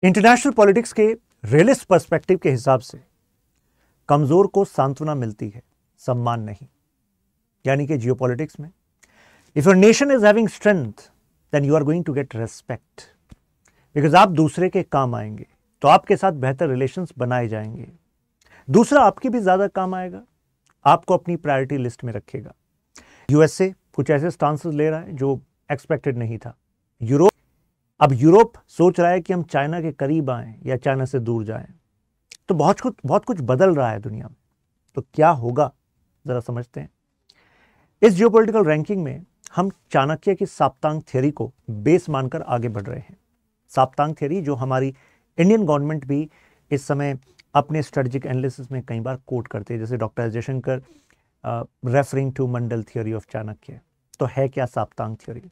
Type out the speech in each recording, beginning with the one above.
International politics के realist perspective के हिसाब से कमजोर को सांत्वना मिलती है, सम्मान नहीं। यानी कि जियोपॉलिटिक्स में if your nation is having strength then you are going to get respect, because आप दूसरे के काम आएंगे तो आपके साथ बेहतर रिलेशंस बनाए जाएंगे। दूसरा आपके भी ज्यादा काम आएगा, आपको अपनी प्रायोरिटी लिस्ट में रखेगा। यूएसए कुछ ऐसे स्टांसेस ले रहा है जो एक्सपेक्टेड नहीं था। अब यूरोप सोच रहा है कि हम चाइना के करीब आएं या चाइना से दूर जाएं। तो बहुत कुछ बदल रहा है दुनिया में। तो क्या होगा जरा समझते हैं। इस जियोपॉलिटिकल रैंकिंग में हम चाणक्य की साप्तांग थ्योरी को बेस मानकर आगे बढ़ रहे हैं। साप्तांग थ्योरी जो हमारी इंडियन गवर्नमेंट भी इस समय अपने स्ट्रेटेजिक एनालिसिस में कई बार कोट करते हैं, जैसे doctor S Jaishankar referring to Mandal theory of Chanakya. तो है क्या साप्तांग थ्योरी?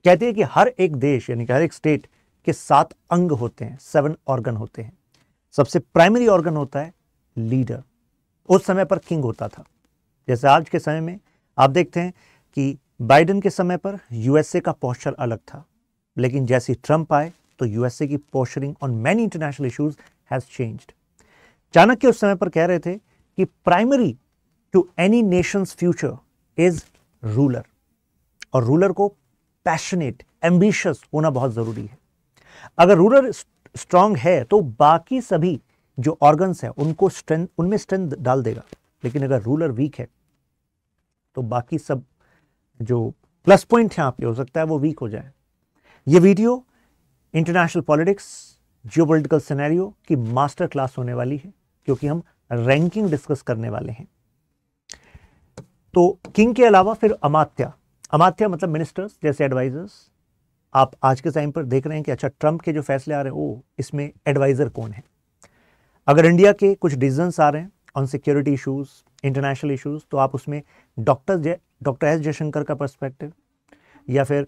कहते हैं कि हर एक देश यानी कि हर एक स्टेट के 7 अंग होते हैं, 7 ऑर्गन होते हैं। सबसे प्राइमरी ऑर्गन होता है लीडर। उस समय पर किंग होता था। जैसे आज के समय में आप देखते हैं कि बाइडेन के समय पर यूएसए का पोस्चर अलग था, लेकिन जैसे ट्रंप आए तो यूएसए की posturing on many international issues has changed. Chanakya उस समय पर कह रहे थे कि primary to any nation's future is ruler, और रूलर को पैशनेट, एम्बिशियस होना बहुत जरूरी है। अगर रूलर स्ट्रांग है तो बाकी सभी जो ऑर्गन्स हैं उनको उनमें स्ट्रेंथ डाल देगा, लेकिन अगर रूलर वीक है तो बाकी सब जो प्लस पॉइंट है आपके, हो सकता है वो वीक हो जाए। ये video international politics, geopolitical scenario की मास्टर क्लास होने वाली है, क्योंकि हम रैंकिंग डिस्कस करने वाले हैं। तो किंग के अलावा फिर अमात्य मतलब मिनिस्टर्स जैसे एडवाइजर्स। आप आज के टाइम पर देख रहे हैं कि अच्छा ट्रंप के जो फैसले आ रहे हैं वो इसमें एडवाइजर कौन है। अगर इंडिया के कुछ डिसीजंस आ रहे हैं on security issues, international issues, तो आप उसमें डॉक्टर एस जयशंकर का पर्सपेक्टिव, या फिर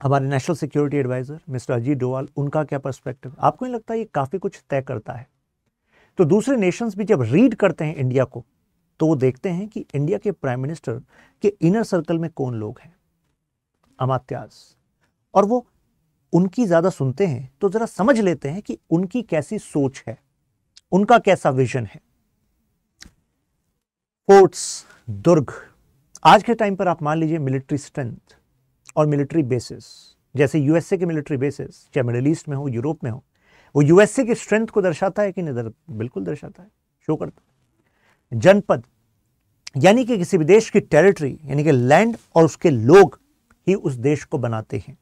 हमारे national security adviser mister Ajit Doval, उनका क्या पर्सपेक्टिव, आपको नहीं लगता ये काफी कुछ तय करता है? तो दूसरे नेशंस भी जब रीड करते हैं इंडिया को तो वो देखते हैं कि इंडिया के प्राइम मिनिस्टर के इनर सर्कल में कौन लोग हैं, अमात्यास, और वो उनकी ज्यादा सुनते हैं तो जरा समझ लेते हैं कि उनकी कैसी सोच है, उनका कैसा विजन है। फोर्ट्स, दुर्ग, आज के टाइम पर आप मान लीजिए मिलिट्री स्ट्रेंथ और मिलिट्री बेसिस, जैसे यूएसए के मिलिट्री बेसिस चाहे मिडिल ईस्ट में हो, यूरोप में हो, वो यूएसए की स्ट्रेंथ को दर्शाता है कि नहीं? बिल्कुल दर्शाता है, शो करता है। जनपद यानी कि किसी भी देश की टेरिटरी यानी कि लैंड और उसके लोग ही उस देश को बनाते हैं।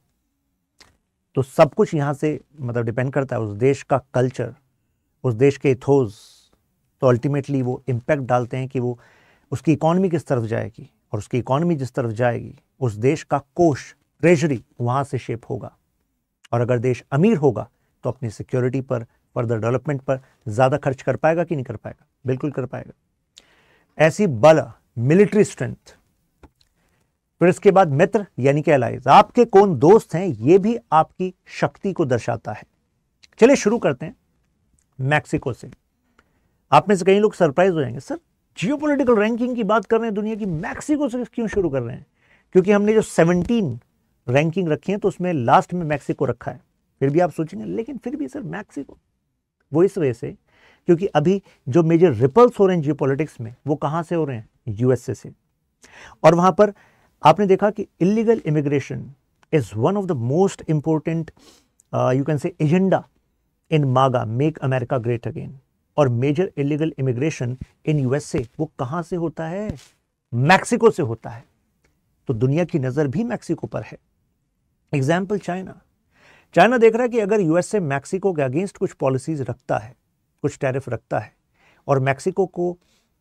तो सब कुछ यहां से मतलब डिपेंड करता है उस देश का कल्चर, उस देश के इथोस। तो अल्टीमेटली वो इम्पैक्ट डालते हैं कि वो उसकी इकॉनमी किस तरफ जाएगी, और उसकी इकॉनमी जिस तरफ जाएगी उस देश का कोष, ट्रेजरी वहां से शेप होगा। और अगर देश अमीर होगा तो अपनी सिक्योरिटी पर, फर्दर डेवलपमेंट पर ज्यादा खर्च कर पाएगा कि नहीं कर पाएगा? बिल्कुल कर पाएगा। ऐसी बल, मिलिट्री स्ट्रेंथ। फिर इसके बाद मित्र यानी कि एलाइज, आपके कौन दोस्त हैं, ये भी आपकी शक्ति को दर्शाता है। चलिए शुरू करते हैं मैक्सिको से। आप में से कई लोग सरप्राइज हो जाएंगे, सर जियोपॉलिटिकल रैंकिंग की बात कर रहे हैं दुनिया की, मैक्सिको से क्यों शुरू कर रहे हैं? क्योंकि हमने जो 17 रैंकिंग रखी है तो उसमें लास्ट में मैक्सिको रखा है। फिर भी आप सोचेंगे लेकिन फिर भी सर मैक्सिको, वो इस वजह से क्योंकि अभी जो मेजर रिपल्स हो रहे हैं जियोपॉलिटिक्स में वो कहां से हो रहे हैं? यूएसए से। और वहां पर आपने देखा कि illegal immigration is one of the most important you can say agenda in MAGA, make America great again. और major illegal immigration in USA वो कहां से होता है? मैक्सिको से होता है। तो दुनिया की नजर भी मैक्सिको पर है। एग्जाम्पल चाइना देख रहा है कि अगर यूएसए मैक्सिको के अगेंस्ट कुछ पॉलिसीज रखता है, कुछ टैरिफ रखता है, और मैक्सिको को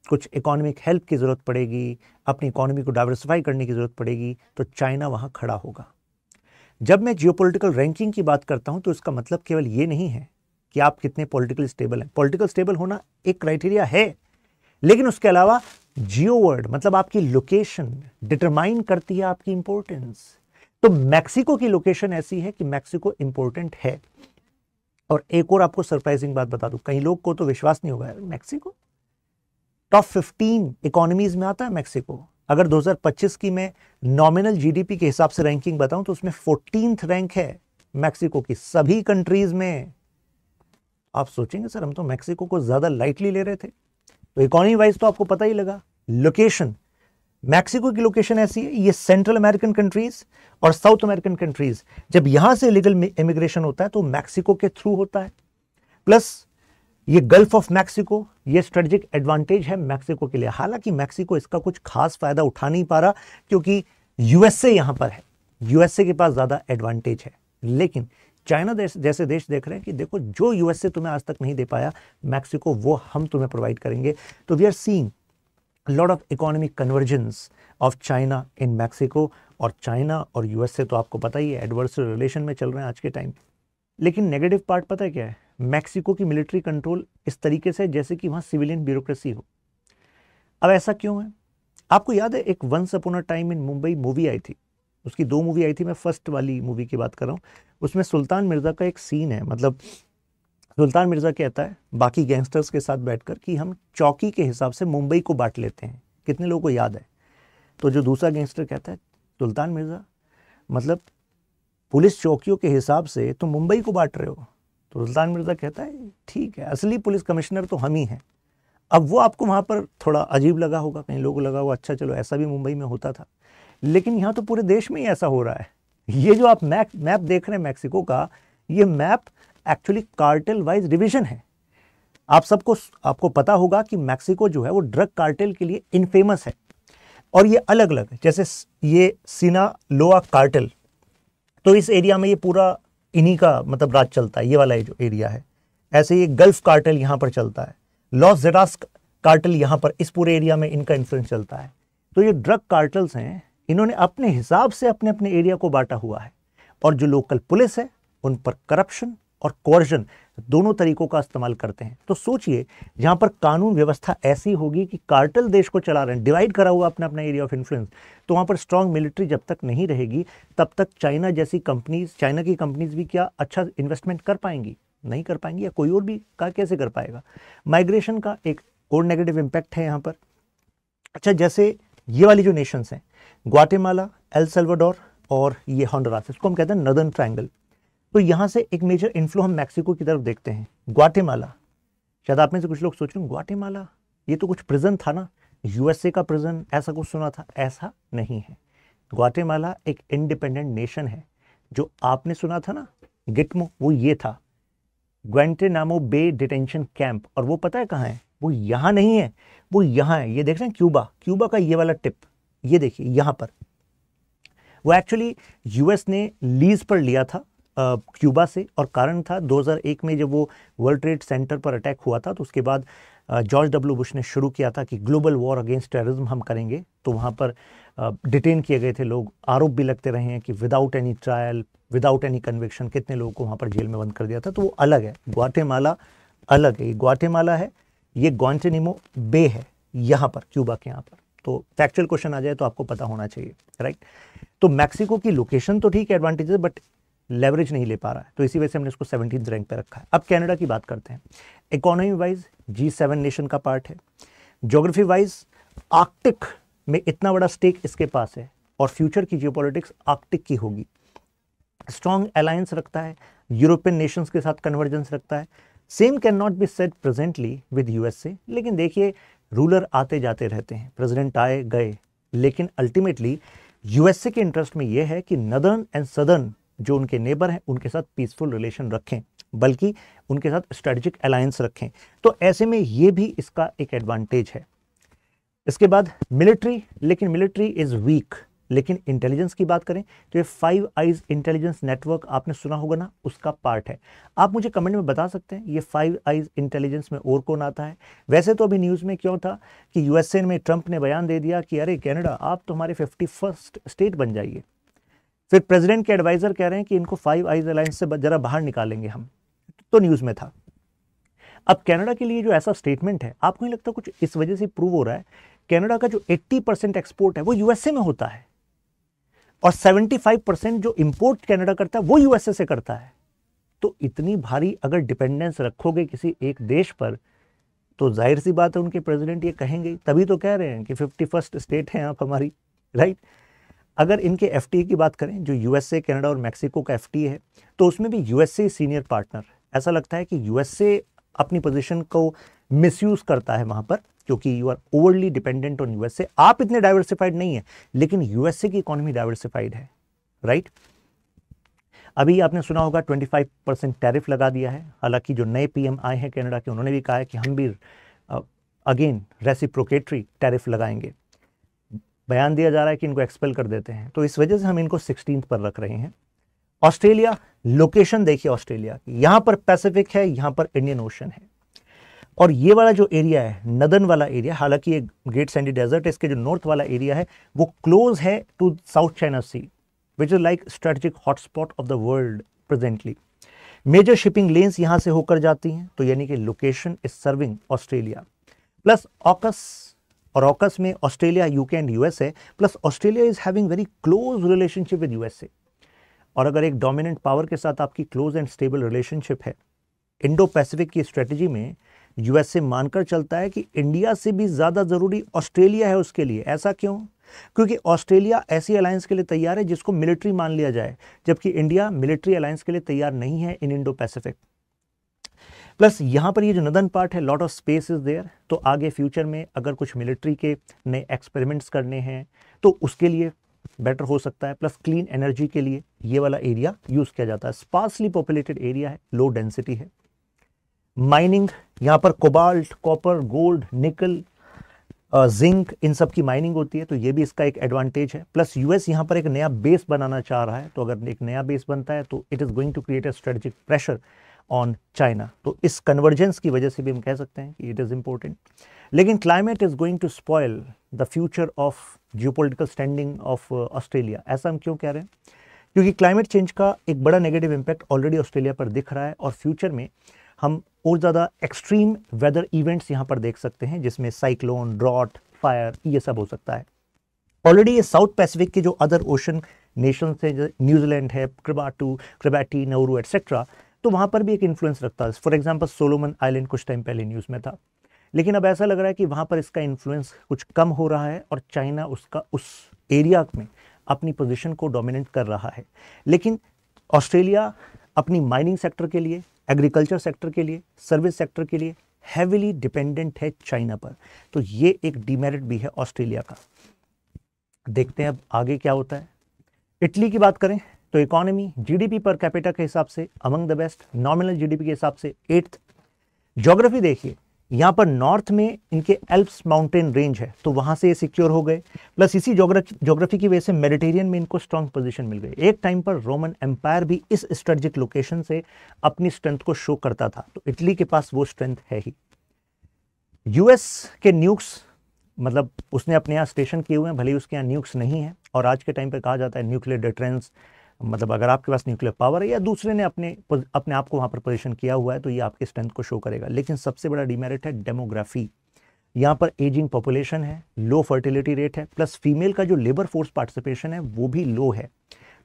कुछ इकोनॉमिक हेल्प की जरूरत पड़ेगी, अपनी इकोनॉमी को डाइवर्सिफाई करने की जरूरत पड़ेगी, तो चाइना वहां खड़ा होगा। जब मैं जियोपॉलिटिकल रैंकिंग की बात करता हूं तो इसका मतलब केवल ये नहीं है कि आप कितने पॉलिटिकल स्टेबल हैं। पॉलिटिकल स्टेबल होना एक क्राइटेरिया है, लेकिन उसके अलावा जियो वर्ड मतलब आपकी लोकेशन डिटरमाइन करती है आपकी इंपॉर्टेंस। तो मैक्सिको की लोकेशन ऐसी है कि मैक्सिको इंपॉर्टेंट है। और एक और आपको सरप्राइजिंग बात बता दूं, कई लोग को तो विश्वास नहीं होगा, मैक्सिको टॉप 15 इकोनॉमीज में आता है मैक्सिको। अगर 2025 की मैं नॉमिनल जीडीपी के हिसाब से रैंकिंग बताऊं तो उसमें 14th रैंक है मैक्सिको की, सभी कंट्रीज में आप सोचेंगे सर हम तो मैक्सिको को ज़्यादा लाइटली ले रहे थे। तो इकोनॉमी वाइज तो आपको पता ही लगा। लोकेशन, मैक्सिको की लोकेशन ऐसी है, ये सेंट्रल अमेरिकन कंट्रीज और साउथ अमेरिकन कंट्रीज, जब यहां से लीगल इमिग्रेशन होता है तो मैक्सिको के थ्रू होता है। प्लस ये गल्फ ऑफ मैक्सिको, ये स्ट्रेटेजिक एडवांटेज है मैक्सिको के लिए। हालांकि मैक्सिको इसका कुछ खास फायदा उठा नहीं पा रहा क्योंकि यूएसए यहां पर है, यूएसए के पास ज्यादा एडवांटेज है। लेकिन चाइना जैसे देश देख रहे हैं कि देखो जो यूएसए तुम्हें आज तक नहीं दे पाया मैक्सिको, वो हम तुम्हें प्रोवाइड करेंगे। तो we are seeing lot of economic convergence of China in Mexico. और चाइना और यूएसए तो आपको पता ही है एडवर्सरी रिलेशन में चल रहे हैं आज के टाइम। लेकिन नेगेटिव पार्ट पता है क्या है? मैक्सिको की मिलिट्री कंट्रोल इस तरीके से जैसे कि वहां सिविलियन ब्यूरोक्रेसी हो। अब ऐसा क्यों है? आपको याद है एक once upon a time in Mumbai movie आई थी, उसकी 2 मूवी आई थी, मैं फर्स्ट वाली मूवी की बात कर रहा हूँ। उसमें सुल्तान मिर्जा का एक सीन है, मतलब सुल्तान मिर्जा कहता है बाकी गैंगस्टर्स के साथ बैठकर कि हम चौकी के हिसाब से मुंबई को बांट लेते हैं। कितने लोगों को याद है? तो जो दूसरा गैंगस्टर कहता है सुल्तान मिर्जा मतलब पुलिस चौकियों के हिसाब से तुम मुंबई को बांट रहे हो। तो सुल्तान मिर्जा कहता है ठीक है, असली पुलिस कमिश्नर तो हम ही हैं। अब वो आपको वहाँ पर थोड़ा अजीब लगा होगा, कई लोगों को लगा होगा अच्छा चलो ऐसा भी मुंबई में होता था, लेकिन यहाँ तो पूरे देश में ही ऐसा हो रहा है। ये जो आप मैप देख रहे हैं मैक्सिको का, ये map actually cartel wise division है। आपको पता होगा कि मैक्सिको जो है वो ड्रग कार्टेल के लिए इनफेमस है और ये अलग अलग है। जैसे ये सिनालोआ कार्टेल, तो इस एरिया में ये पूरा इन्हीं का मतलब राज चलता है, ये वाला जो एरिया है। ऐसे ये गल्फ कार्टेल यहाँ पर चलता है, लॉस जेटास कार्टेल यहाँ पर इस पूरे एरिया में इनका इन्फ्लुएंस चलता है। तो ये ड्रग कार्टेल्स हैं, इन्होंने अपने हिसाब से अपने अपने एरिया को बांटा हुआ है और जो लोकल पुलिस है उन पर करप्शन और कोर्जन दोनों तरीकों का इस्तेमाल करते हैं। तो सोचिए जहां पर कानून व्यवस्था ऐसी होगी कि कार्टेल देश को चला रहे हैं, डिवाइड करा हुआ अपना अपना एरिया ऑफ इन्फ्लुएंस, तो वहां पर स्ट्रांग मिलिट्री जब तक नहीं रहेगी तब तक चाइना जैसी कंपनीज, चाइना की कंपनीज भी क्या अच्छा इन्वेस्टमेंट कर पाएंगी? नहीं कर पाएंगी, या कोई और भी का कैसे कर पाएगा? माइग्रेशन का एक और नेगेटिव इम्पैक्ट है यहाँ पर। अच्छा, जैसे ये वाली जो नेशंस हैं, ग्वाटेमाला, एल सल्वाडोर और ये होंडुरास, इसको हम कहते हैं नॉर्दर्न ट्रायंगल। तो यहाँ से एक मेजर इन्फ्लो हम मैक्सिको की तरफ देखते हैं। ग्वाटेमाला, शायद आप में से कुछ लोग सोच रहे हैं ग्वाटेमाला ये तो कुछ प्रिजन था ना, यूएसए का प्रिजन, ऐसा कुछ सुना था। ऐसा नहीं है। ग्वाटेमाला एक इंडिपेंडेंट नेशन है। जो आपने सुना था ना गिटमो, वो ये था, ग्वांटेनामो बे डिटेंशन कैंप। और वो पता है कहाँ है? वो यहाँ नहीं है, वो यहाँ है। ये देख रहे हैं क्यूबा का ये वाला टिप, ये देखिए यहाँ पर। वो एक्चुअली यूएस ने लीज पर लिया था क्यूबा से, और कारण था 2001 में जब वो वर्ल्ड ट्रेड सेंटर पर अटैक हुआ था, तो उसके बाद जॉर्ज डब्ल्यू बुश ने शुरू किया था कि ग्लोबल वॉर अगेंस्ट टेररिज्म हम करेंगे। तो वहाँ पर डिटेन किए गए थे लोग, आरोप भी लगते रहे हैं कि without any trial, without any conviction कितने लोगों को वहाँ पर जेल में बंद कर दिया था। तो वो अलग है, ग्वाटेमाला अलग है। ये ग्वाटेमाला है, ये ग्वांटेनामो बे है यहाँ पर, क्यूबा के यहाँ पर। तो फैक्चुअल क्वेश्चन आ जाए तो आपको पता होना चाहिए, राइट। तो मैक्सिको की लोकेशन तो ठीक है, एडवांटेज है, बट लेवरेज नहीं ले पा रहा है, तो इसी वजह से हमने इसको 17th रैंक पे रखा है। अब कनाडा की बात करते हैं। इकोनॉमी वाइज G7 नेशन का पार्ट है। ज्योग्राफी वाइज आर्कटिक में इतना बड़ा स्टेक इसके पास है, और फ्यूचर की जियोपॉलिटिक्स आर्कटिक की होगी। स्ट्रॉन्ग अलायंस रखता है, यूरोपियन नेशंस के साथ कन्वर्जेंस रखता है। Same can not be said presently with USA, लेकिन देखिए रूलर आते जाते रहते हैं, प्रेसिडेंट आए गए, लेकिन अल्टीमेटली यूएसए के इंटरेस्ट में यह है कि नदर्न एंड सदर्न जो उनके नेबर हैं उनके साथ पीसफुल रिलेशन रखें, बल्कि उनके साथ स्ट्रेटेजिक अलायंस रखें। तो ऐसे में ये भी इसका एक एडवांटेज है। इसके बाद मिलिट्री, लेकिन मिलिट्री इज वीक। लेकिन इंटेलिजेंस की बात करें तो ये 5 आइज इंटेलिजेंस नेटवर्क आपने सुना होगा ना, उसका पार्ट है। आप मुझे कमेंट में बता सकते हैं ये 5 आइज इंटेलिजेंस में और कौन आता है। वैसे तो अभी न्यूज़ में क्यों था कि यूएसए में ट्रंप ने बयान दे दिया कि अरे कनाडा आप तो हमारे 51st स्टेट बन जाइए। फिर प्रेसिडेंट के एडवाइजर कह रहे हैं कि इनको 5 आइज अलायंस से जरा बाहर निकालेंगे हम, तो न्यूज़ में था। अब कनाडा के लिए जो ऐसा स्टेटमेंट है, आपको नहीं लगता कुछ इस वजह से प्रूव हो रहा है कनाडा का जो 80% एक्सपोर्ट है वो यूएसए में होता है, और 75% जो इंपोर्ट कनाडा करता है वो यूएसए से करता है। तो इतनी भारी अगर डिपेंडेंस रखोगे किसी एक देश पर, तो जाहिर सी बात है उनके प्रेसिडेंट ये कहेंगे, तभी तो कह रहे हैं कि 51st स्टेट हैं आप हमारी, राइट। अगर इनके एफटीए की बात करें, जो यूएसए, कनाडा और मैक्सिको का एफटीए है, तो उसमें भी यूएसए सीनियर पार्टनर, ऐसा लगता है कि यूएसए अपनी पोजीशन को मिसयूज करता है वहां पर, क्योंकि you are overly dependent on USA. आप इतने डाइवर्सिफाइड नहीं है, लेकिन यूएसए की इकोनॉमी डाइवर्सिफाइड है, राइट। अभी आपने सुना होगा 25% टैरिफ लगा दिया है। हालांकि जो नए पीएम आए हैं कनाडा के, उन्होंने भी कहा है कि हम भी अगेन रेसिप्रोकेटरी टैरिफ लगाएंगे। बयान दिया जा रहा है कि इनको एक्सपेल कर देते हैं, तो इस वजह से हम इनको 16 पर रख रहे हैं। ऑस्ट्रेलिया, लोकेशन देखिए ऑस्ट्रेलिया की, यहां पर पैसिफिक है, यहां पर इंडियन ओशन है, और ये वाला जो एरिया है, नदर्न वाला एरिया, हालांकि ये ग्रेट सैंडी डेजर्ट है, इसके जो नॉर्थ वाला एरिया है वो क्लोज है to south China sea, which is like strategic hotspot of the world presently. Major shipping lanes यहां से होकर जाती हैं, तो यानी कि location is serving Australia. Plus AUKUS, और ऑकस में Australia, UK and USA, plus Australia is having very close relationship with USA. और अगर एक डोमिनेंट पावर के साथ आपकी क्लोज एंड स्टेबल रिलेशनशिप है, इंडो पैसिफिक की स्ट्रेटजी में यूएसए मानकर चलता है कि इंडिया से भी ज्यादा जरूरी ऑस्ट्रेलिया है उसके लिए। ऐसा क्यों? क्योंकि ऑस्ट्रेलिया ऐसी अलायंस के लिए तैयार है जिसको मिलिट्री मान लिया जाए, जबकि इंडिया मिलिट्री अलायंस के लिए तैयार नहीं है इन इंडो पैसिफिक। प्लस यहां पर ये जो नदर्न पार्ट है, lot of space is there, तो आगे फ्यूचर में अगर कुछ मिलिट्री के नए एक्सपेरिमेंट्स करने हैं तो उसके लिए बेटर हो सकता है। प्लस क्लीन एनर्जी के लिए ये वाला एरिया यूज किया जाता है। स्पार्सली पॉपुलेटेड एरिया है, लो डेंसिटी है। माइनिंग, यहां पर कोबाल्ट, कॉपर, गोल्ड, निकल, जिंक, इन सब की माइनिंग होती है, तो ये भी इसका एक एडवांटेज है। प्लस यूएस यहां पर एक नया बेस बनाना चाह रहा है, तो अगर एक नया बेस बनता है तो it is going to create a strategic pressure on China. तो इस कन्वर्जेंस की वजह से भी हम कह सकते हैं कि इट इज इंपॉर्टेंट। लेकिन climate is going to spoil the future of geopolitical standing of Australia. ऐसा हम क्यों कह रहे हैं? क्योंकि क्लाइमेट चेंज का एक बड़ा नेगेटिव इंपैक्ट ऑलरेडी ऑस्ट्रेलिया पर दिख रहा है, और फ्यूचर में हम और ज़्यादा एक्सट्रीम वेदर इवेंट्स यहाँ पर देख सकते हैं, जिसमें साइक्लोन, ड्रॉट, फायर, ये सब हो सकता है। ऑलरेडी ये साउथ पैसिफिक के जो अदर ओशन नेशन है, न्यूजीलैंड है, क्रिबाटी, नाउरू एटसेट्रा, तो वहाँ पर भी एक इन्फ्लुएंस रखता है। फॉर एग्जाम्पल सोलोमन आइलैंड कुछ टाइम पहले न्यूज़ में था, लेकिन अब ऐसा लग रहा है कि वहाँ पर इसका इन्फ्लुएंस कुछ कम हो रहा है और चाइना उसका उस एरिया में अपनी पोजीशन को डोमिनेट कर रहा है। लेकिन ऑस्ट्रेलिया अपनी माइनिंग सेक्टर के लिए, एग्रीकल्चर सेक्टर के लिए, सर्विस सेक्टर के लिए हैविली डिपेंडेंट है चाइना पर, तो ये एक डीमेरिट भी है ऑस्ट्रेलिया का। देखते हैं अब आगे क्या होता है। इटली की बात करें तो इकोनॉमी, जीडीपी पर कैपिटा के हिसाब से among the best, nominal GDP के हिसाब से 8th। ज्योग्राफी देखिए, यहाँ पर नॉर्थ में इनके एल्प्स माउंटेन रेंज है, तो वहां से ये सिक्योर हो गए। प्लस इसी ज्योग्राफी की वजह से मेडिटेरियन में इनको स्ट्रॉन्ग पोजीशन मिल गई। एक टाइम पर रोमन एम्पायर भी इस स्ट्रेटेजिक लोकेशन से अपनी स्ट्रेंथ को शो करता था, तो इटली के पास वो स्ट्रेंथ है ही। यूएस के न्यूक्स, मतलब उसने अपने यहाँ स्टेशन किए हुए हैं, भले ही उसके यहाँ न्यूक्स नहीं है, और आज के टाइम पर कहा जाता है न्यूक्लियर डिटरेंस, मतलब अगर आपके पास न्यूक्लियर पावर है या दूसरे ने अपने आप को वहां पर पोजीशन किया हुआ है, तो ये आपके स्ट्रेंथ को शो करेगा। लेकिन सबसे बड़ा डिमेरिट है डेमोग्राफी। यहाँ पर एजिंग पॉपुलेशन है, लो फर्टिलिटी रेट है, प्लस फीमेल का जो लेबर फोर्स पार्टिसिपेशन है वो भी लो है,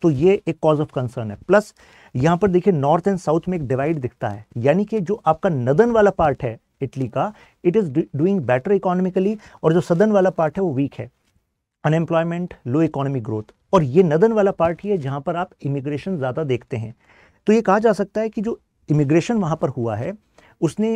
तो ये एक कॉज ऑफ कंसर्न है। प्लस यहाँ पर देखिए नॉर्थ एंड साउथ में एक डिवाइड दिखता है, यानी कि जो आपका नदर्न वाला पार्ट है इटली का, it is doing better economically, और जो सदर्न वाला पार्ट है वो वीक है। अनएम्प्लॉयमेंट, लो इकोनॉमिक ग्रोथ, और ये नदर्न वाला पार्ट ही है जहां पर आप इमिग्रेशन ज़्यादा देखते हैं। तो ये कहा जा सकता है कि जो इमिग्रेशन वहां पर हुआ है उसने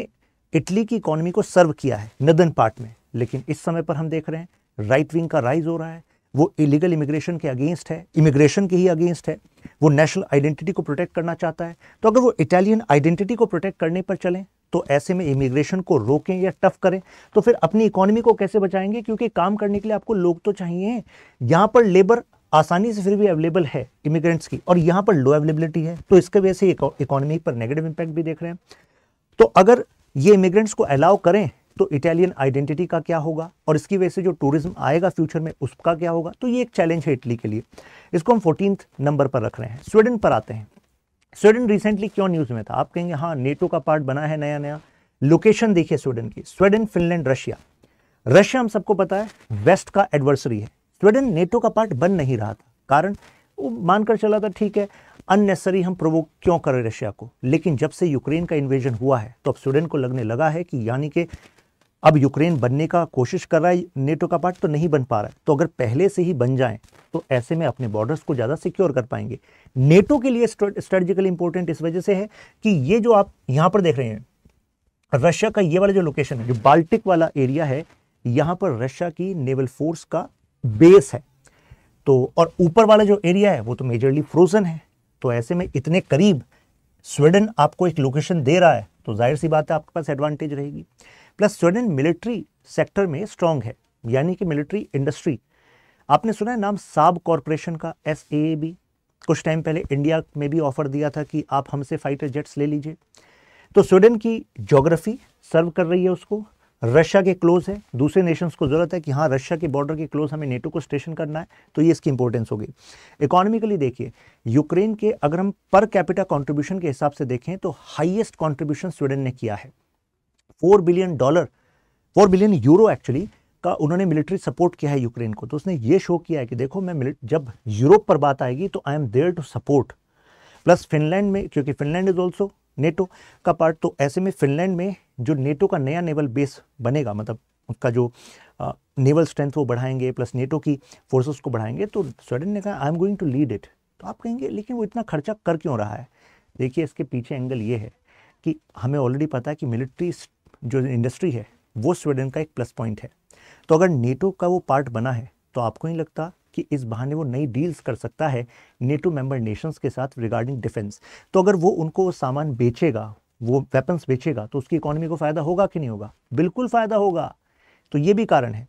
इटली की इकोनॉमी को सर्व किया है नदर्न पार्ट में। लेकिन इस समय पर हम देख रहे हैं राइट विंग का राइज हो रहा है, वो इलीगल इमिग्रेशन के अगेंस्ट है, इमिग्रेशन के ही अगेंस्ट है, वो नेशनल आइडेंटिटी को प्रोटेक्ट करना चाहता है। तो अगर वो इटालियन आइडेंटिटी को प्रोटेक्ट करने पर चलें, तो ऐसे में इमिग्रेशन को रोकें या टफ करें, तो फिर अपनी इकोनॉमी को कैसे बचाएंगे? क्योंकि काम करने के लिए आपको लोग तो चाहिए। यहाँ पर लेबर आसानी से फिर भी अवेलेबल है इमिग्रेंट्स की, और यहाँ पर लो अवेलेबिलिटी है, तो इसके वजह से इकोनॉमी पर नेगेटिव इंपैक्ट भी देख रहे हैं। तो अगर ये इमिग्रेंट्स को अलाउ करें तो इटालियन आइडेंटिटी का क्या होगा, और इसकी वजह से जो टूरिज्म आएगा फ्यूचर में उसका क्या होगा? तो ये एक चैलेंज है इटली के लिए। इसको हम 14th नंबर पर रख रहे हैं। स्वीडन पर आते हैं। स्वीडन रिसेंटली क्यों न्यूज में था? आप कहेंगे हाँ नेटो का पार्ट बना है नया नया। लोकेशन देखिए स्वीडन की, स्वीडन, फिनलैंड, रशिया। रशिया हम सबको पता है वेस्ट का एडवर्सरी है। स्वीडन नेटो का पार्ट बन नहीं रहा था, कारण वो मानकर चला था ठीक है अननेसेसरी हम प्रोवोक क्यों करें रशिया को। लेकिन जब से यूक्रेन का इन्वेजन हुआ है तो अब स्वीडन को लगने लगा है कि यानी कि अब यूक्रेन बनने का कोशिश कर रहा है नेटो का पार्ट, तो नहीं बन पा रहा है। तो अगर पहले से ही बन जाएं तो ऐसे में अपने बॉर्डर्स को ज़्यादा सिक्योर कर पाएंगे। नेटो के लिए स्ट्रेटेजिकली इंपॉर्टेंट इस वजह से है कि ये जो आप यहाँ पर देख रहे हैं, रशिया का ये वाला जो लोकेशन है, जो बाल्टिक वाला एरिया है, यहाँ पर रशिया की नेवल फोर्स का बेस है। तो और ऊपर वाला जो एरिया है वो तो मेजरली फ्रोजन है। तो ऐसे में इतने करीब स्वीडन आपको एक लोकेशन दे रहा है, तो जाहिर सी बात है आपके पास एडवांटेज रहेगी। प्लस स्वीडन मिलिट्री सेक्टर में स्ट्रांग है, यानी कि मिलिट्री इंडस्ट्री। आपने सुना है नाम साब कॉरपोरेशन का, SAAB। कुछ टाइम पहले इंडिया में भी ऑफर दिया था कि आप हमसे फाइटर जेट्स ले लीजिए। तो स्वीडन की ज्योग्राफी सर्व कर रही है उसको, रशिया के क्लोज है, दूसरे नेशंस को जरूरत है कि हाँ रशिया के बॉर्डर के क्लोज हमें नेटो को स्टेशन करना है, तो ये इसकी इंपॉर्टेंस होगी। इकोनॉमिकली देखिए, यूक्रेन के अगर हम पर कैपिटा कंट्रीब्यूशन के हिसाब से देखें तो हाईएस्ट कंट्रीब्यूशन स्वीडन ने किया है। $4 बिलियन यूरो एक्चुअली का उन्होंने मिलिट्री सपोर्ट किया है यूक्रेन को। तो उसने ये शो किया है कि देखो मैं जब यूरोप पर बात आएगी तो I am there to support. Plus Finland में, क्योंकि फिनलैंड इज ऑल्सो नेटो का पार्ट, तो ऐसे में फिनलैंड में जो नेटो का नया नेवल बेस बनेगा, मतलब उसका जो नेवल स्ट्रेंथ वो बढ़ाएंगे, प्लस नेटो की फोर्सेस को बढ़ाएंगे। तो स्वीडन ने कहा I am going to lead it. तो आप कहेंगे लेकिन वो इतना खर्चा कर क्यों रहा है? देखिए इसके पीछे एंगल ये है कि हमें ऑलरेडी पता है कि मिलिट्री जो इंडस्ट्री है वो स्वीडन का एक प्लस पॉइंट है। तो अगर नेटो का वो पार्ट बना है तो आपको नहीं लगता कि इस बहाने वो नई डील्स कर सकता है नेटो मेंबर नेशंस के साथ रिगार्डिंग डिफेंस? तो अगर वो उनको वो सामान बेचेगा, वो वेपन्स बेचेगा, तो उसकी इकोनॉमी को फायदा होगा कि नहीं होगा? बिल्कुल फायदा होगा। तो ये भी कारण है।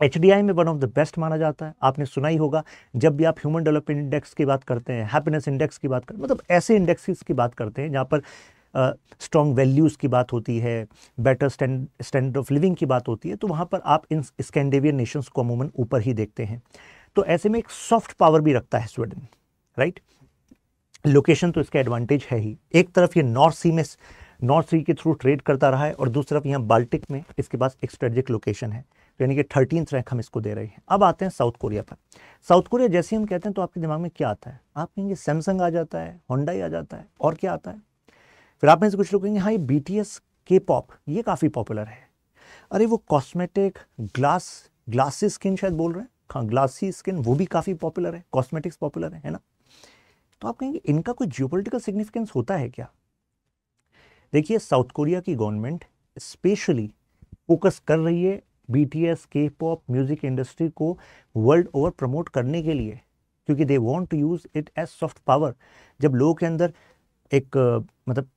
HDI में वन ऑफ द बेस्ट माना जाता है। आपने सुना ही होगा, जब भी आप ह्यूमन डेवलपमेंट इंडेक्स की बात करते हैं, हैप्पीनेस इंडेक्स की बात करते हैं, मतलब ऐसे इंडेक्सेस की बात करते हैं जहाँ पर स्ट्रॉन्ग वैल्यूज़ की बात होती है, बेटर स्टैंडर्ड ऑफ लिविंग की बात होती है, तो वहाँ पर आप इन स्कैंडिनेवियन नेशंस को अमूमन ऊपर ही देखते हैं। तो ऐसे में एक सॉफ्ट पावर भी रखता है स्वीडन, राइट? लोकेशन तो इसका एडवांटेज है ही। एक तरफ ये नॉर्थ सी के थ्रू ट्रेड करता रहा है, और दूसरी तरफ यहाँ बाल्टिक में इसके पास एक स्ट्रेटेजिक लोकेशन है, तो यानी कि 13th रैंक हम इसको दे रहे हैं। अब आते हैं साउथ कोरिया पर। साउथ कोरिया जैसे हम कहते हैं तो आपके दिमाग में क्या आता है? आप कहेंगे सैमसंग आ जाता है, होंडाई आ जाता है, और क्या आता है? फिर आप में से कुछ लोग कहेंगे हाँ ये BTS K-pop ये काफ़ी पॉपुलर है। अरे वो कॉस्मेटिक ग्लासी स्किन शायद बोल रहे हैं, हाँ ग्लासी स्किन, वो भी काफ़ी पॉपुलर है, कॉस्मेटिक्स पॉपुलर है ना? तो आप कहेंगे इनका कोई जियोपॉलिटिकल सिग्निफिकेंस होता है क्या? देखिए साउथ कोरिया की गवर्नमेंट स्पेशली फोकस कर रही है BTS K-pop म्यूजिक इंडस्ट्री को वर्ल्ड ओवर प्रमोट करने के लिए, क्योंकि they want to use it as soft power. जब लोगों के अंदर एक मतलब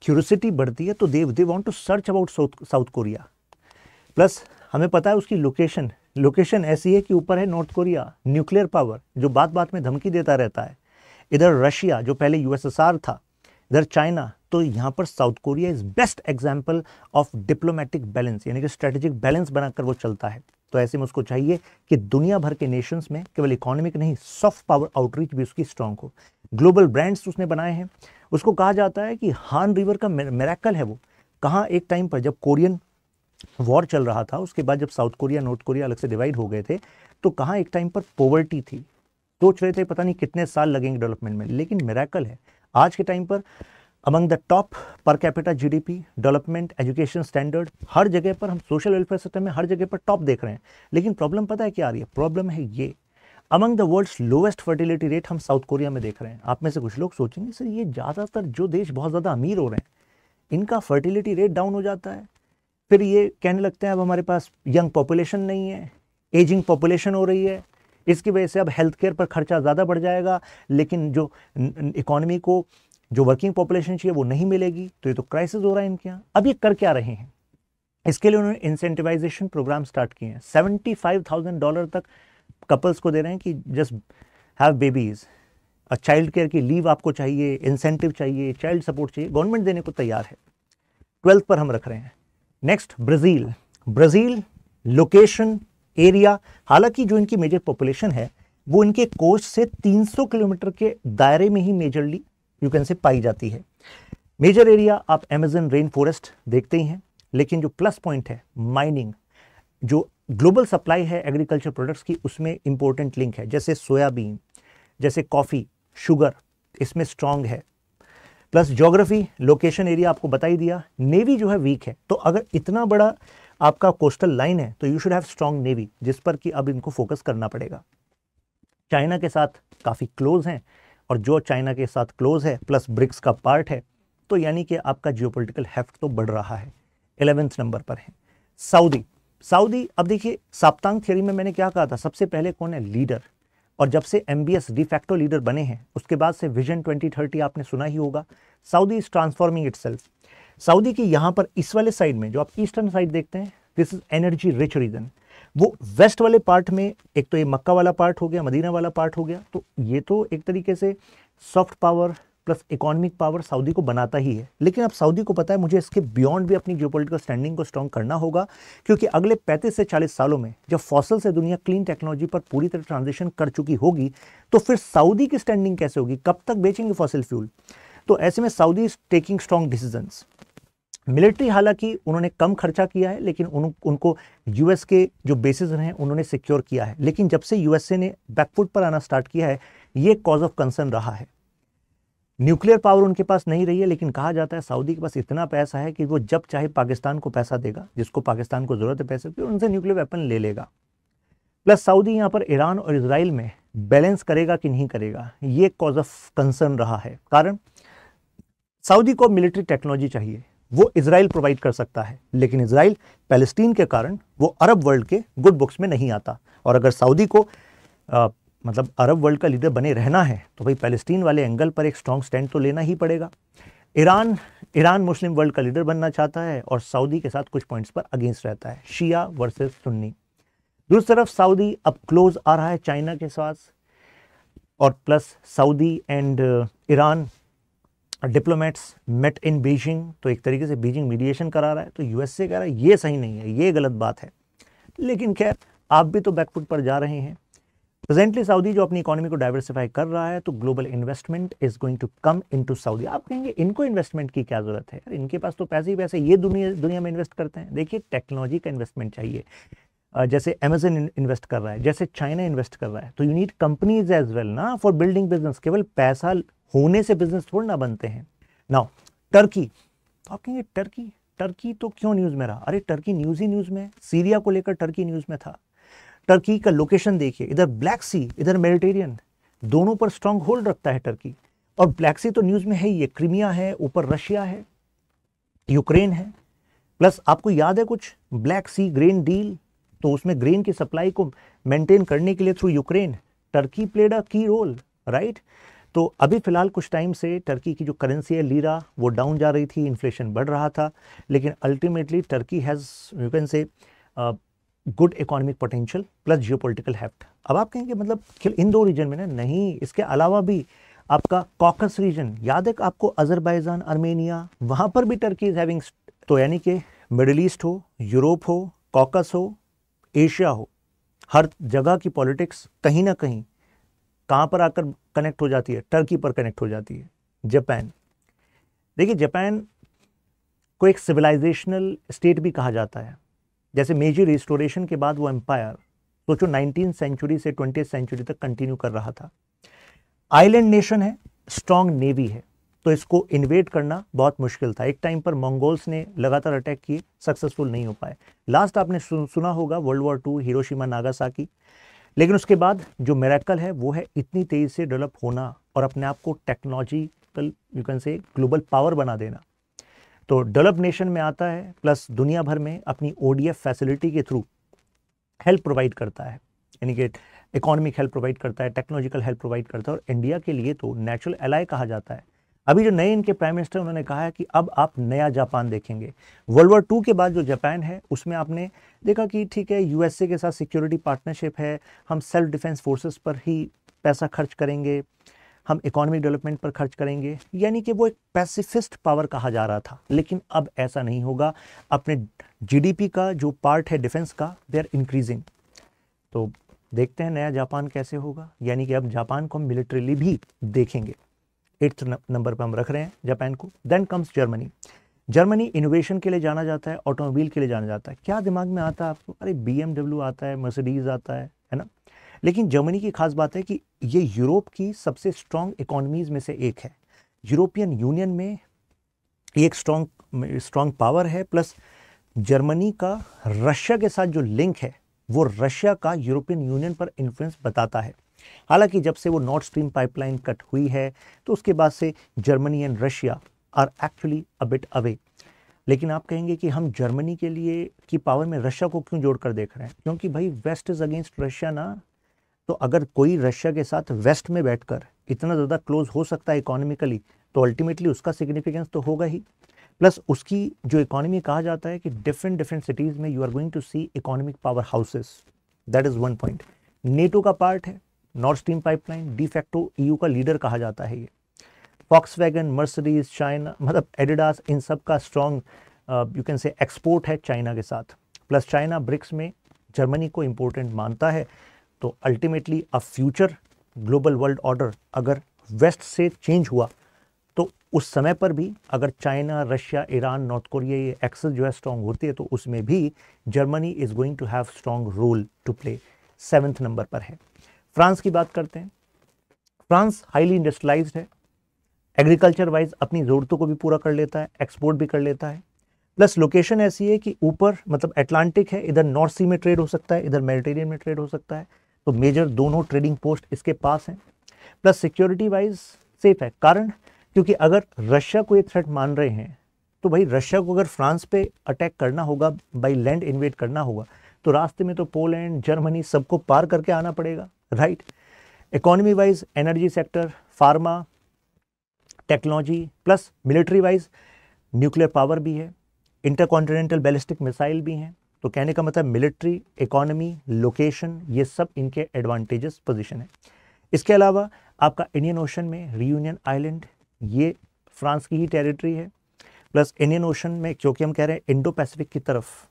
क्यूरियोसिटी बढ़ती है तो they want to search about south Korea. Plus हमें पता है उसकी लोकेशन ऐसी है कि ऊपर है नॉर्थ कोरिया, न्यूक्लियर पावर, जो बात बात में धमकी देता रहता है। इधर रशिया जो पहले USSR था, इधर चाइना, तो यहाँ पर south Korea is best example of diplomatic balance, यानी कि स्ट्रेटेजिक बैलेंस बनाकर वो चलता है। तो ऐसे में उसको चाहिए कि दुनिया भर के नेशंस में केवल इकोनॉमिक नहीं, सॉफ्ट पावर आउटरीच भी उसकी स्ट्रांग हो। ग्लोबल ब्रांड्स उसने बनाए हैं। उसको कहा जाता है कि हान रिवर का मिरेकल है वो। कहाँ एक टाइम पर जब कोरियन वॉर चल रहा था, उसके बाद जब साउथ कोरिया नॉर्थ कोरिया अलग से डिवाइड हो गए थे, तो कहाँ एक टाइम पर पॉवर्टी थी, सोच रहे थे पता नहीं कितने साल लगेंगे डेवलपमेंट में, लेकिन मिरेकल है आज के टाइम पर among the top per capita GDP, development, education standard, हर जगह पर हम सोशल वेलफेयर सिस्टम में हर जगह पर टॉप देख रहे हैं। लेकिन प्रॉब्लम पता है क्या आ रही है? प्रॉब्लम है ये, among the world's lowest fertility rate हम साउथ कोरिया में देख रहे हैं। आप में से कुछ लोग सोचेंगे सर ये ज़्यादातर जो देश बहुत ज़्यादा अमीर हो रहे हैं इनका फर्टिलिटी रेट डाउन हो जाता है, फिर ये कहने लगते हैं अब हमारे पास यंग पॉपुलेशन नहीं है, एजिंग पॉपुलेशन हो रही है, इसकी वजह से अब हेल्थ केयर पर खर्चा ज़्यादा बढ़ जाएगा, लेकिन जो इकोनॉमी को जो वर्किंग पॉपुलेशन चाहिए वो नहीं मिलेगी। तो ये तो क्राइसिस हो रहा है इनके यहाँ। अब ये कर क्या रहे हैं? इसके लिए उन्होंने इंसेंटिवाइजेशन प्रोग्राम स्टार्ट किए हैं। $75,000 तक कपल्स को दे रहे हैं कि just have babies, child care की लीव आपको चाहिए, इंसेंटिव चाहिए, चाइल्ड सपोर्ट चाहिए, गवर्नमेंट देने को तैयार है। 12th पर हम रख रहे हैं। नेक्स्ट ब्राज़ील लोकेशन एरिया, हालांकि जो इनकी मेजर पॉपुलेशन है वो इनके कोस्ट से 300 किलोमीटर के दायरे में ही मेजरली यू कैन से पाई जाती है। मेजर एरिया आप अमेज़न रेन फॉरेस्ट देखते ही हैं, लेकिन जो प्लस पॉइंट है माइनिंग, जो ग्लोबल सप्लाई है एग्रीकल्चर प्रोडक्ट्स की, उसमें इंपॉर्टेंट लिंक है, जैसे सोयाबीन, जैसे कॉफ़ी, शुगर, इसमें स्ट्रांग है। प्लस ज्योग्राफी, लोकेशन एरिया आपको बता ही दिया। नेवी जो है वीक है, तो अगर इतना बड़ा आपका कोस्टल लाइन है तो you should have strong navy, जिस पर कि अब इनको फोकस करना पड़ेगा। चाइना के साथ काफ़ी क्लोज हैं, और जो चाइना के साथ क्लोज है प्लस ब्रिक्स का पार्ट है, तो यानी कि आपका जियोपॉलिटिकल हेफ्ट तो बढ़ रहा है। 11वें नंबर पर है सऊदी। सऊदी, अब देखिए सप्तांग थियरी में मैंने क्या कहा था, सबसे पहले कौन है, लीडर। और जब से MBS डिफैक्टो लीडर बने हैं उसके बाद से विजन 2030 आपने सुना ही होगा। Saudi is transforming itself. Saudi की यहाँ पर इस वाले साइड में जो आप ईस्टर्न साइड देखते हैं, this is energy rich region. वो वेस्ट वाले पार्ट में एक तो ये मक्का वाला पार्ट हो गया, मदीना वाला पार्ट हो गया, तो ये तो एक तरीके से soft power plus economic power Saudi को बनाता ही है। लेकिन अब सऊदी को पता है मुझे इसके बियॉन्ड भी अपनी जियोपॉलिटिकल स्टैंडिंग को स्ट्रॉन्ग करना होगा, क्योंकि अगले 35 से 40 सालों में जब फॉसल से दुनिया क्लीन टेक्नोलॉजी पर पूरी तरह ट्रांजिशन कर चुकी होगी, तो फिर सऊदी की स्टैंडिंग कैसे होगी, कब तक बेचेंगे फॉसिल फ्यूल। तो ऐसे में Saudi is taking strong decisions. Military हालांकि उन्होंने कम खर्चा किया है, लेकिन उनको यूएस के जो बेसिस हैं उन्होंने सिक्योर किया है। लेकिन जब से यूएसए ने बैकफुट पर आना स्टार्ट किया है, ये कॉज ऑफ कंसर्न रहा है। न्यूक्लियर पावर उनके पास नहीं रही है, लेकिन कहा जाता है सऊदी के पास इतना पैसा है कि वो जब चाहे पाकिस्तान को पैसा देगा, जिसको पाकिस्तान को जरूरत है पैसे की, उनसे न्यूक्लियर वेपन ले लेगा। प्लस सऊदी यहाँ पर ईरान और इजराइल में बैलेंस करेगा कि नहीं करेगा, ये कॉज ऑफ कंसर्न रहा है। कारण सऊदी को मिलिट्री टेक्नोलॉजी चाहिए, वो इजराइल प्रोवाइड कर सकता है, लेकिन इजराइल पैलेस्टीन के कारण वो अरब वर्ल्ड के गुड बुक्स में नहीं आता। और अगर सऊदी को मतलब अरब वर्ल्ड का लीडर बने रहना है तो भाई पैलेस्टीन वाले एंगल पर एक स्ट्रॉन्ग स्टैंड तो लेना ही पड़ेगा। ईरान मुस्लिम वर्ल्ड का लीडर बनना चाहता है और सऊदी के साथ कुछ पॉइंट्स पर अगेंस्ट रहता है, शिया वर्सेस सुन्नी। दूसरी तरफ सऊदी अब क्लोज आ रहा है चाइना के साथ, और plus Saudi and Iran diplomats met in Beijing, तो एक तरीके से बीजिंग मीडिएशन करा रहा है। तो यूएसए कह रहा है ये सही नहीं है, ये गलत बात है। लेकिन खैर आप भी तो बैकफुट पर जा रहे हैं। प्रेजेंटली सऊदी जो अपनी इकोनॉमी को डाइवर्सिफाई कर रहा है, तो global investment is going to come into Saudi. आप कहेंगे इनको इन्वेस्टमेंट की क्या जरूरत है, इनके पास तो पैसे ही पैसे, ये दुनिया में इन्वेस्ट करते हैं। देखिए टेक्नोलॉजी का इन्वेस्टमेंट चाहिए, जैसे अमेजन इन्वेस्ट कर रहा है, जैसे चाइना इन्वेस्ट कर रहा है, तो you need companies as well ना फॉर बिल्डिंग बिजनेस। केवल पैसा होने से बिजनेस थोड़ा ना बनते हैं। नाउ टर्की, तो आप कहेंगे टर्की तो क्यों न्यूज में रहा, अरे टर्की न्यूज ही न्यूज में, सीरिया को लेकर टर्की न्यूज में था। टर्की का लोकेशन देखिए, इधर ब्लैक सी इधर मेडिटेरियन, दोनों पर स्ट्रांग होल्ड रखता है टर्की। और ब्लैक सी तो न्यूज में है, ये क्रीमिया है, ऊपर रशिया है, यूक्रेन है। प्लस आपको याद है कुछ ब्लैक सी ग्रेन डील, तो उसमें ग्रेन की सप्लाई को मेंटेन करने के लिए through Ukraine Turkey played a की रोल, राइट। तो अभी फिलहाल कुछ टाइम से टर्की की जो करेंसी है लीरा, वो डाउन जा रही थी, इन्फ्लेशन बढ़ रहा था, लेकिन ultimately Turkey has you can से good economic potential plus geopolitical heft. अब आप कहेंगे मतलब इन दो रीजन में ना, नहीं, इसके अलावा भी आपका कॉकस रीजन याद है आपको, अजरबैजान, आर्मेनिया, वहां पर भी टर्की इज हैविंग। तो यानी कि मिडिल ईस्ट हो, यूरोप हो, कॉकस हो, एशिया हो, हर जगह की पॉलिटिक्स कहीं ना कहीं कहां पर आकर कनेक्ट हो जाती है, टर्की पर कनेक्ट हो जाती है। जापान, देखिए जापान को एक सिविलाइजेशनल स्टेट भी कहा जाता है। जैसे मेजी रिस्टोरेशन के बाद वो एम्पायर सोचो 19th सेंचुरी से 20th सेंचुरी तक कंटिन्यू कर रहा था। आइलैंड नेशन है, स्ट्रॉन्ग नेवी है, तो इसको इन्वेड करना बहुत मुश्किल था। एक टाइम पर मंगोल्स ने लगातार अटैक किए, सक्सेसफुल नहीं हो पाए। लास्ट आपने सुना होगा वर्ल्ड वॉर 2, हिरोशिमा नागासाकी। लेकिन उसके बाद जो मिरेकल है वो है इतनी तेजी से डेवलप होना और अपने आप को टेक्नोलॉजिकल यू कैन से ग्लोबल पावर बना देना। तो डेवलप नेशन में आता है, प्लस दुनिया भर में अपनी ODF फैसिलिटी के थ्रू हेल्प प्रोवाइड करता है, यानी कि इकोनॉमिक हेल्प प्रोवाइड करता है, टेक्नोलॉजिकल हेल्प प्रोवाइड करता है, और इंडिया के लिए तो नेचुरल एलाय कहा जाता है। अभी जो नए इनके प्राइम मिनिस्टर उन्होंने कहा है कि अब आप नया जापान देखेंगे। वर्ल्ड वॉर 2 के बाद जो जापान है उसमें आपने देखा कि ठीक है यूएसए के साथ सिक्योरिटी पार्टनरशिप है, हम सेल्फ डिफेंस फोर्सेस पर ही पैसा खर्च करेंगे, हम इकोनॉमिक डेवलपमेंट पर खर्च करेंगे, यानी कि वो एक पैसिफिस्ट पावर कहा जा रहा था। लेकिन अब ऐसा नहीं होगा, अपने GDP का जो पार्ट है डिफेंस का, दे आर इंक्रीजिंग। तो देखते हैं नया जापान कैसे होगा, यानी कि अब जापान को हम मिलिट्रीली भी देखेंगे। 8th नंबर पर हम रख रहे हैं जापान को। Then comes Germany. Germany innovation के लिए जाना जाता है, ऑटोमोबाइल के लिए जाना जाता है। क्या दिमाग में आता है आपको, अरे BMW आता है, मर्सिडीज आता है ना। लेकिन जर्मनी की खास बात है कि ये यूरोप की सबसे स्ट्रॉन्ग इकोनॉमीज में से एक है। यूरोपियन यूनियन में एक स्ट्रॉन्ग पावर है, प्लस जर्मनी का रशिया के साथ जो लिंक है वो रशिया का यूरोपियन यूनियन पर इन्फ्लुएंस बताता है। हालांकि जब से वो नॉर्थ स्ट्रीम पाइपलाइन कट हुई है तो उसके बाद से Germany and Russia are actually a bit away. लेकिन आप कहेंगे कि हम जर्मनी के लिए की पावर में रशिया को क्यों जोड़कर देख रहे हैं? क्योंकि भाई वेस्ट इज अगेंस्ट रशिया ना। तो अगर कोई रशिया के साथ वेस्ट में बैठकर इतना ज़्यादा क्लोज हो सकता है इकोनॉमिकली, तो अल्टीमेटली उसका सिग्निफिकेंस तो होगा ही। प्लस उसकी जो इकोनॉमी कहा जाता है कि डिफरेंट डिफरेंट सिटीज़ में you are going to see economic power houses, that is one point. NATO का पार्ट है, north stream pipeline de facto EU का लीडर कहा जाता है ये। फॉक्सवैगन, मर्सिडीज, चाइना, मतलब एडिडास, इन सब का strong you can say export है चाइना के साथ। प्लस चाइना ब्रिक्स में जर्मनी को इम्पोर्टेंट मानता है। तो ultimately a future global world order अगर वेस्ट से चेंज हुआ तो उस समय पर भी अगर China, Russia, Iran, north Korea ये एक्सेस जो है स्ट्रॉन्ग होती है तो उसमें भी Germany is going to have strong role to play. 7th number पर है। फ्रांस की बात करते हैं। फ्रांस हाईली इंडस्ट्रियलाइज्ड है, एग्रीकल्चर वाइज अपनी ज़रूरतों को भी पूरा कर लेता है, एक्सपोर्ट भी कर लेता है। प्लस लोकेशन ऐसी है कि ऊपर मतलब अटलांटिक है, इधर नॉर्थ सी में ट्रेड हो सकता है, इधर मेडिटेरियन में ट्रेड हो सकता है। तो मेजर दोनों ट्रेडिंग पोस्ट इसके पास हैं। प्लस सिक्योरिटी वाइज सेफ है। कारण क्योंकि अगर रशिया को ये थ्रेट मान रहे हैं तो भाई रशिया को अगर फ्रांस पे अटैक करना होगा, बाई लैंड इन्वेड करना होगा, तो रास्ते में तो पोलैंड, जर्मनी सबको पार करके आना पड़ेगा, right. Economy wise energy sector, pharma, technology, plus military wise nuclear power भी है, इंटरकॉन्टिनेंटल बैलिस्टिक मिसाइल भी हैं। तो कहने का मतलब मिलिट्री, इकोनॉमी, लोकेशन, ये सब इनके एडवांटेजेस पोजीशन है। इसके अलावा आपका इंडियन ओशन में रियूनियन आइलैंड, ये फ्रांस की ही टेरिटरी है। प्लस इंडियन ओशन में क्योंकि हम कह रहे हैं इंडो पैसिफिक की तरफ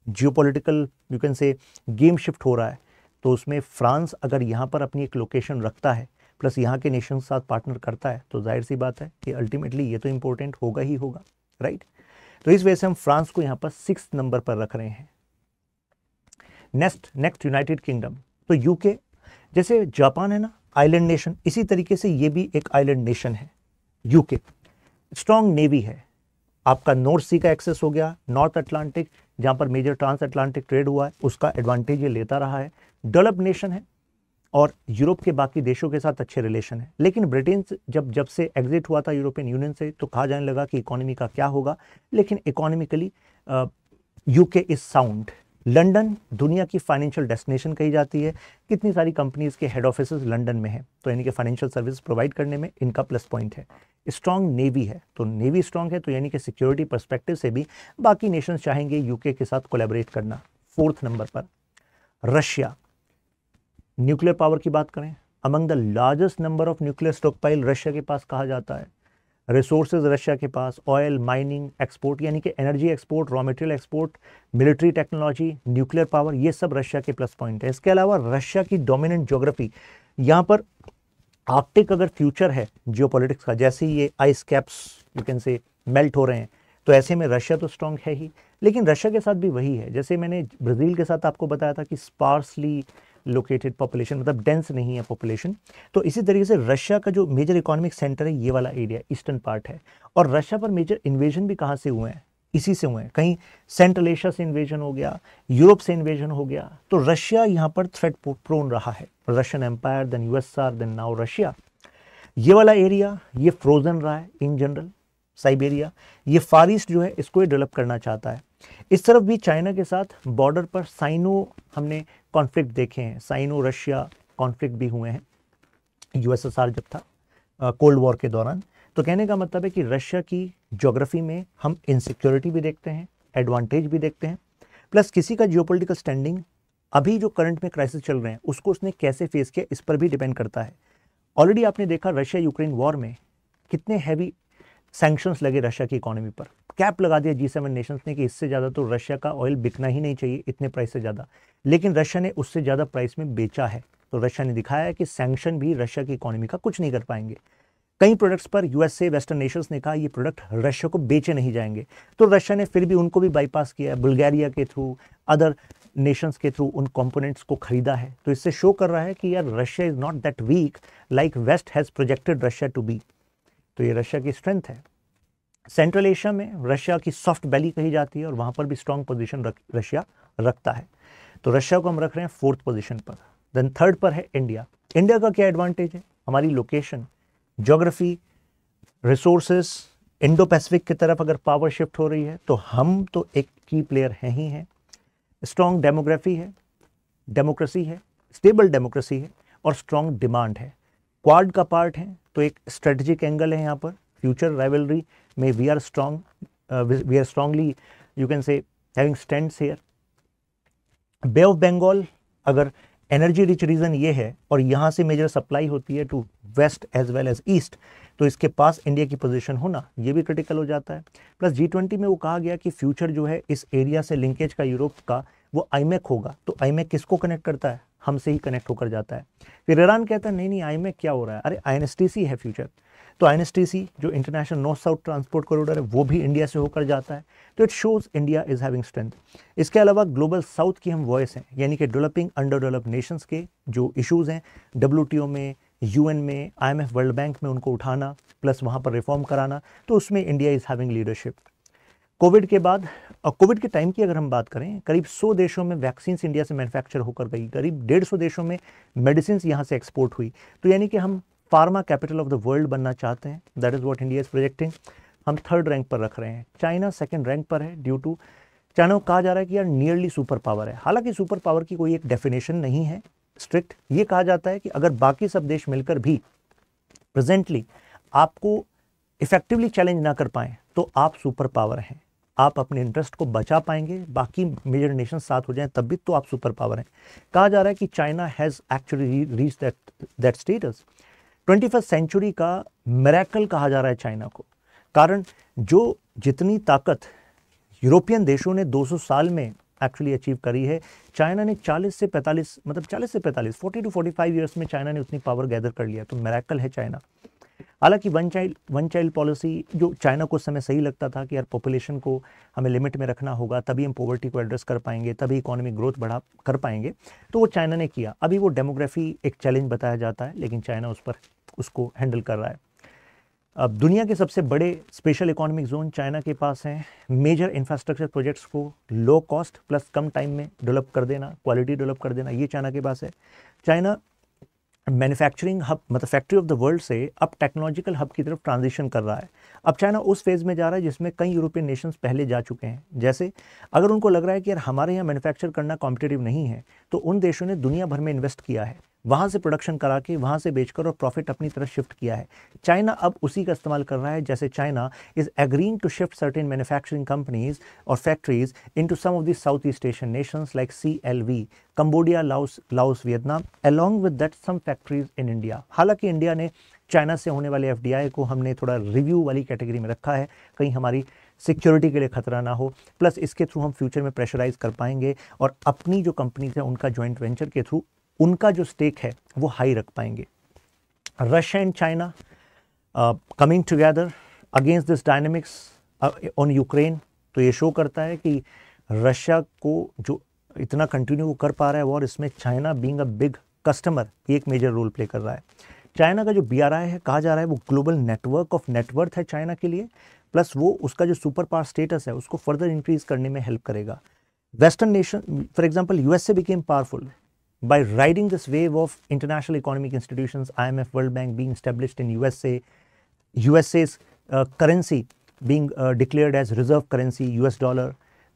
जियोपॉलिटिकल यू कैन से गेम शिफ्ट हो रहा है, तो उसमें फ्रांस अगर यहाँ पर अपनी एक लोकेशन रखता है प्लस यहाँ के नेशन के साथ पार्टनर करता है तो जाहिर सी बात है कि अल्टीमेटली ये तो इंपॉर्टेंट होगा ही होगा, राइट। तो इस वजह से हम फ्रांस को यहाँ पर 6th नंबर पर रख रहे हैं। Next United kingdom. तो यूके जैसे जापान है ना आइलैंड नेशन, इसी तरीके से ये भी एक आइलैंड नेशन है। यूके स्ट्रॉन्ग नेवी है, आपका नॉर्थ सी का एक्सेस हो गया, नॉर्थ अटलांटिक जहाँ पर मेजर ट्रांस अटलांटिक ट्रेड हुआ है उसका एडवांटेज ये लेता रहा है। डेवलप्ड नेशन है और यूरोप के बाकी देशों के साथ अच्छे रिलेशन है। लेकिन ब्रिटेन जब से एग्जिट हुआ था यूरोपियन यूनियन से तो कहा जाने लगा कि इकोनॉमी का क्या होगा, लेकिन economically UK is sound. London दुनिया की फाइनेंशियल डेस्टिनेशन कही जाती है, कितनी सारी कंपनीज के हेड ऑफिस लंदन में है, तो यानी कि फाइनेंशियल सर्विस प्रोवाइड करने में इनका प्लस पॉइंट है। स्ट्रॉन्ग नेवी है, तो नेवी स्ट्रॉन्ग है तो यानी कि सिक्योरिटी पर्सपेक्टिव से भी बाकी नेशंस चाहेंगे यूके के साथ कोलैबोरेट करना। 4th नंबर पर रशिया। न्यूक्लियर पावर की बात करें, among the largest number of nuclear stockpile Russia के पास कहा जाता है। रिसोर्सेज रशिया के पास, ऑयल, माइनिंग, एक्सपोर्ट यानी कि energy export, raw material export, military technology, nuclear power, ये सब रशिया के प्लस पॉइंट है। इसके अलावा रशिया की डोमिनेंट ज्योग्राफी, यहाँ पर आर्कटिक अगर फ्यूचर है जियोपॉलिटिक्स का, जैसे ही ये आइस कैप्स यू कैन से मेल्ट हो रहे हैं तो ऐसे में रशिया तो स्ट्रॉन्ग है ही, लेकिन रशिया के साथ भी वही है जैसे मैंने ब्राज़ील के साथ आपको बताया था कि स्पार्सली लोकेटेड पॉपुलेशन, मतलब डेंस नहीं है पॉपुलेशन। तो इसी तरीके से रशिया का जो मेजर इकोनॉमिक सेंटर है ये वाला एरिया ईस्टर्न पार्ट है। और रशिया पर मेजर इन्वेजन भी कहाँ से हुए हैं, इसी से हुए हैं। कहीं सेंट्रल एशिया से इन्वेजन हो गया, यूरोप से इन्वेजन हो गया, तो रशिया यहाँ पर थ्रेट प्रोन रहा है। Russian empire, then USSR, then now Russia. ये वाला एरिया ये फ्रोजन रहा है इन जनरल। साइबेरिया, ये फार ईस्ट जो है इसको ये डेवलप करना चाहता है। इस तरफ भी चाइना के साथ बॉर्डर पर साइनो हमने कॉन्फ्लिक्ट देखे हैं, साइनो रशिया कॉन्फ्लिक्ट भी हुए हैं यूएसएसआर जब था कोल्ड वॉर के दौरान। तो कहने का मतलब है कि रशिया की ज्योग्राफी में हम इनसिक्योरिटी भी देखते हैं, एडवांटेज भी देखते हैं, प्लस किसी का जियोपॉलिटिकल स्टैंडिंग अभी जो करंट में क्राइसिस चल रहे हैं उसको उसने कैसे फेस किया इस पर भी डिपेंड करता है। ऑलरेडी आपने देखा रशिया यूक्रेन वॉर में कितने हैवी सैंक्शंस लगे रशिया की इकोनॉमी पर, कैप लगा दिया G7 नेशंस ने कि इससे ज़्यादा तो रशिया का ऑयल बिकना ही नहीं चाहिए इतने प्राइस से ज़्यादा, लेकिन रशिया ने उससे ज़्यादा प्राइस में बेचा है। तो रशिया ने दिखाया है कि सैंक्शन भी रशिया की इकोनॉमी का कुछ नहीं कर पाएंगे। कई प्रोडक्ट्स पर यूएसए, वेस्टर्न नेशंस ने कहा ये प्रोडक्ट रशिया को बेचे नहीं जाएंगे, तो रशिया ने फिर भी उनको भी बाईपास किया है, बुल्गारिया के थ्रू, अदर नेशंस के थ्रू उन कंपोनेंट्स को खरीदा है। तो इससे शो कर रहा है कि यार Russia is not that weak like west has projected Russia to be. तो ये रशिया की स्ट्रेंथ है। सेंट्रल एशिया में रशिया की सॉफ्ट बैली कही जाती है और वहाँ पर भी स्ट्रॉन्ग पोजीशन रशिया रखता है। तो रशिया को हम रख रहे हैं 4th पोजीशन पर। देन 3rd पर है इंडिया। इंडिया का क्या एडवांटेज है? हमारी location, geography, resources, Indo Pacific की तरफ अगर पावर शिफ्ट हो रही है तो हम तो एक की प्लेयर हैं ही हैं। स्ट्रॉन्ग डेमोग्राफी है, डेमोक्रेसी है, स्टेबल डेमोक्रेसी है और स्ट्रॉन्ग डिमांड है। क्वाड का पार्ट है तो एक स्ट्रेटेजिक एंगल है यहाँ पर। फ्यूचर राइवलरी में we are strongly you can say having stands here. Bay of Bengal अगर एनर्जी रिच रीजन ये है और यहाँ से मेजर सप्लाई होती है to west as well as east, तो इसके पास इंडिया की पोजीशन होना ये भी क्रिटिकल हो जाता है। प्लस G20 में वो कहा गया कि फ्यूचर जो है इस एरिया से लिंकेज का यूरोप का वो आईमेक होगा। तो आईमेक किसको कनेक्ट करता है? हमसे ही कनेक्ट होकर जाता है। फिर ईरान कहता है नहीं आईमेक क्या हो रहा है, अरे INSTC है फ्यूचर। तो INSTC जो international north south transport corridor है वो भी इंडिया से होकर जाता है। तो it shows India is having strength. इसके अलावा ग्लोबल साउथ की हम वॉइस हैं, यानी कि डेवलपिंग अंडर डेवलप्ड नेशंस के जो इश्यूज हैं WTO में, UN में, IMF वर्ल्ड बैंक में उनको उठाना प्लस वहाँ पर रिफॉर्म कराना, तो उसमें India is having leadership. Covid के बाद और कोविड के टाइम की अगर हम बात करें, करीब 100 देशों में वैक्सीन इंडिया से मैन्युफैक्चर होकर गई, करीब 150 देशों में मेडिसिन यहाँ से एक्सपोर्ट हुई। तो यानी कि हम pharma capital of the world बनना चाहते हैं। That is what India is projecting. हम 3rd रैंक पर रख रहे हैं। चाइना 2nd रैंक पर है ड्यू टू चाइना को कहा जा रहा है कि यार नियरली सुपर पावर है। हालांकि सुपर पावर की कोई एक डेफिनेशन नहीं है स्ट्रिक्ट। ये कहा जाता है कि अगर बाकी सब देश मिलकर भी प्रेजेंटली आपको इफेक्टिवली चैलेंज ना कर पाए तो आप सुपर पावर हैं, आप अपने इंटरेस्ट को बचा पाएंगे, बाकी मेजर नेशन साथ हो जाएं तब भी तो आप सुपर पावर हैं। कहा जा रहा है कि China has actually reach that status. 21st century का मिरेकल कहा जा रहा है चाइना को। कारण जो जितनी ताकत यूरोपियन देशों ने 200 साल में एक्चुअली अचीव करी है, चाइना ने 40 से 45 40 to 45 ईयर्स में चाइना ने उतनी पावर गैदर कर लिया। तो मिरेकल है चाइना। हालांकि वन चाइल्ड पॉलिसी जो चाइना को उस समय सही लगता था कि यार पॉपुलेशन को हमें लिमिट में रखना होगा, तभी हम पॉवर्टी को एड्रेस कर पाएंगे, तभी इकोनॉमिक ग्रोथ बढ़ा कर पाएंगे, तो वो चाइना ने किया। अभी वो डेमोग्राफी एक चैलेंज बताया जाता है, लेकिन चाइना उस पर उसको हैंडल कर रहा है। अब दुनिया के सबसे बड़े स्पेशल इकोनॉमिक जोन चाइना के पास हैं। मेजर इंफ्रास्ट्रक्चर प्रोजेक्ट्स को लो कॉस्ट प्लस कम टाइम में डेवलप कर देना, क्वालिटी डेवलप कर देना, ये चाइना के पास है। चाइना मैन्युफैक्चरिंग हब मतलब फैक्ट्री ऑफ द वर्ल्ड से अब टेक्नोलॉजिकल हब की तरफ ट्रांजिशन कर रहा है। अब चाइना उस फेज में जा रहा है जिसमें कई यूरोपियन नेशंस पहले जा चुके हैं। जैसे अगर उनको लग रहा है कि यार हमारे यहाँ मैन्युफैक्चर करना कॉम्पिटिटिव नहीं है, तो उन देशों ने दुनिया भर में इन्वेस्ट किया है, वहाँ से प्रोडक्शन करा के वहाँ से बेचकर और प्रॉफिट अपनी तरफ शिफ्ट किया है। चाइना अब उसी का इस्तेमाल कर रहा है। जैसे China is agreeing to shift certain manufacturing companies और factories into some of the south east Asian nations like CLV, Cambodia, Laos, Vietnam, along with that some factories in India. हालांकि इंडिया ने चाइना से होने वाले FDI को हमने थोड़ा review वाली कैटेगरी में रखा है, कहीं हमारी सिक्योरिटी के लिए खतरा ना हो। प्लस इसके थ्रू हम फ्यूचर में प्रेशराइज कर पाएंगे और अपनी जो कंपनीज है उनका जॉइंट वेंचर के थ्रू उनका जो स्टेक है वो हाई रख पाएंगे। Russia and China coming together against this dynamics on Ukraine, तो ये शो करता है कि रशिया को जो इतना कंटिन्यू कर पा रहा है वॉर, इसमें China being a big customer एक मेजर रोल प्ले कर रहा है। चाइना का जो BRI है कहा जा रहा है वो ग्लोबल नेटवर्क ऑफ नेटवर्थ है चाइना के लिए, प्लस वो उसका जो सुपर पावर स्टेटस है उसको फर्दर इंक्रीज करने में हेल्प करेगा। Western nation for example USA became powerful by riding this wave of international economic institutions, IMF, World Bank being established in USA, USA's currency being declared as reserve currency, US dollar।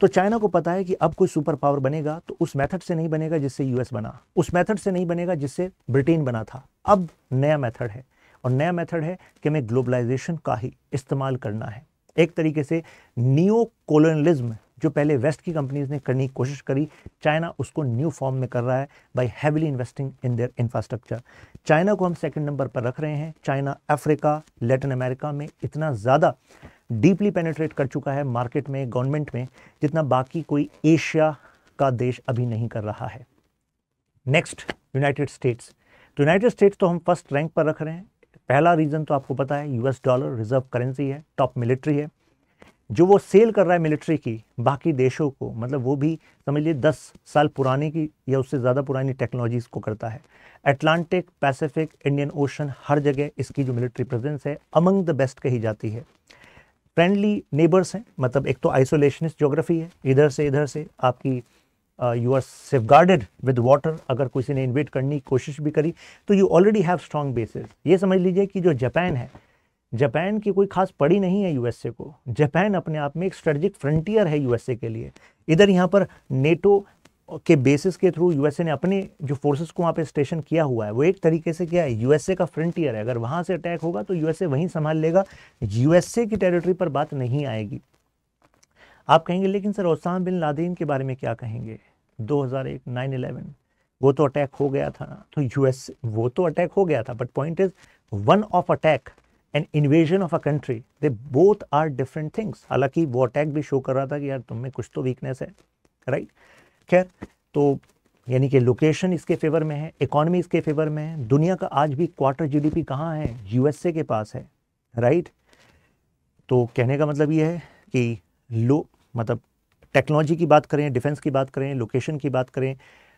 तो China को पता है कि अब कोई super power बनेगा तो उस मेथड से नहीं बनेगा जिससे US बना, उस मेथड से नहीं बनेगा जिससे ब्रिटेन बना था। अब नया मेथड है और नया मेथड है कि हमें ग्लोबलाइजेशन का ही इस्तेमाल करना है। एक तरीके से नियो कोलोनियलिज्म जो पहले वेस्ट की कंपनीज ने करने की कोशिश करी, चाइना उसको न्यू फॉर्म में कर रहा है by heavily investing in their infrastructure. China को हम 2nd नंबर पर रख रहे हैं। चाइना अफ्रीका, लैटिन अमेरिका में इतना ज़्यादा डीपली पेनिट्रेट कर चुका है मार्केट में, गवर्नमेंट में, जितना बाकी कोई एशिया का देश अभी नहीं कर रहा है। Next United states. तो यूनाइटेड स्टेट्स तो हम 1st रैंक पर रख रहे हैं। पहला रीज़न तो आपको पता है US डॉलर रिजर्व करेंसी है, टॉप मिलिट्री है, जो वो सेल कर रहा है मिलिट्री की बाकी देशों को, मतलब वो भी समझ लीजिए 10 साल पुराने की या उससे ज़्यादा पुरानी टेक्नोलॉजीज को करता है। अटलांटिक, पैसिफिक, इंडियन ओशन, हर जगह इसकी जो मिलिट्री प्रेजेंस है अमंग द बेस्ट कही जाती है। फ्रेंडली नेबर्स हैं, मतलब एक तो आइसोलेशनिस्ट ज्योग्राफी है, इधर से आपकी you are safeguarded with water, अगर किसी ने इन्वेट करने की कोशिश भी करी तो you already have strong bases. ये समझ लीजिए कि जो जापान है, जापान की कोई खास पड़ी नहीं है यूएसए को, जापान अपने आप में एक स्ट्रेटेजिक फ्रंटियर है यूएसए के लिए। इधर यहाँ पर नेटो के बेसिस के थ्रू यूएसए ने अपने जो फोर्सेस को वहाँ पे स्टेशन किया हुआ है, वो एक तरीके से क्या है, यूएसए का फ्रंटियर है। अगर वहाँ से अटैक होगा तो यूएसए वहीं संभाल लेगा, यूएसए की टेरिटरी पर बात नहीं आएगी। आप कहेंगे लेकिन सर ओसामा बिन लादेन के बारे में क्या कहेंगे, 2001 9/11 वो तो अटैक हो गया था ना, तो यूएस वो तो अटैक हो गया था, but point is one of attack and invasion of a country, they both are different things. हालांकि वो अटैक भी शो कर रहा था कि यार तुम में कुछ तो वीकनेस है, राइट। खैर, तो यानी कि लोकेशन इसके फेवर में है, इकोनॉमी इसके फेवर में है। दुनिया का आज भी क्वार्टर जीडीपी कहाँ है, यूएसए के पास है, राइट। तो कहने का मतलब ये है कि मतलब टेक्नोलॉजी की बात करें, डिफेंस की बात करें, लोकेशन की बात करें,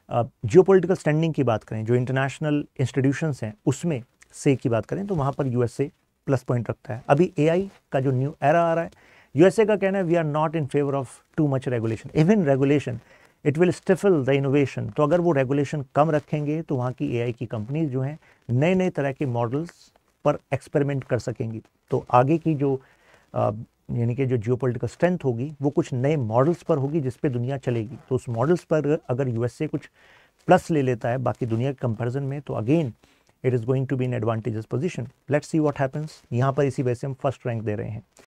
जियोपॉलिटिकल स्टैंडिंग की बात करें, जो इंटरनेशनल इंस्टीट्यूशंस हैं उसमें से की बात करें, तो वहाँ पर यूएसए प्लस पॉइंट रखता है। अभी एआई का जो न्यू एरा आ रहा है, यूएसए का कहना है we are not in favour of too much regulation, even regulation it will stifle the innovation. तो अगर वो रेगुलेशन कम रखेंगे तो वहाँ की एआई की कंपनीज जो हैं नए नए तरह के मॉडल्स पर एक्सपेरिमेंट कर सकेंगी। तो आगे की जो यानी कि जो जियोपॉलिटिकल स्ट्रेंथ होगी वो कुछ नए मॉडल्स पर होगी जिस पे दुनिया चलेगी। तो उस मॉडल्स पर अगर यूएसए कुछ प्लस ले लेता है बाकी दुनिया के कंपैरिजन में, तो again it is going to be in advantageous position. Let's see what happens. यहाँ पर इसी वजह से हम फर्स्ट रैंक दे रहे हैं।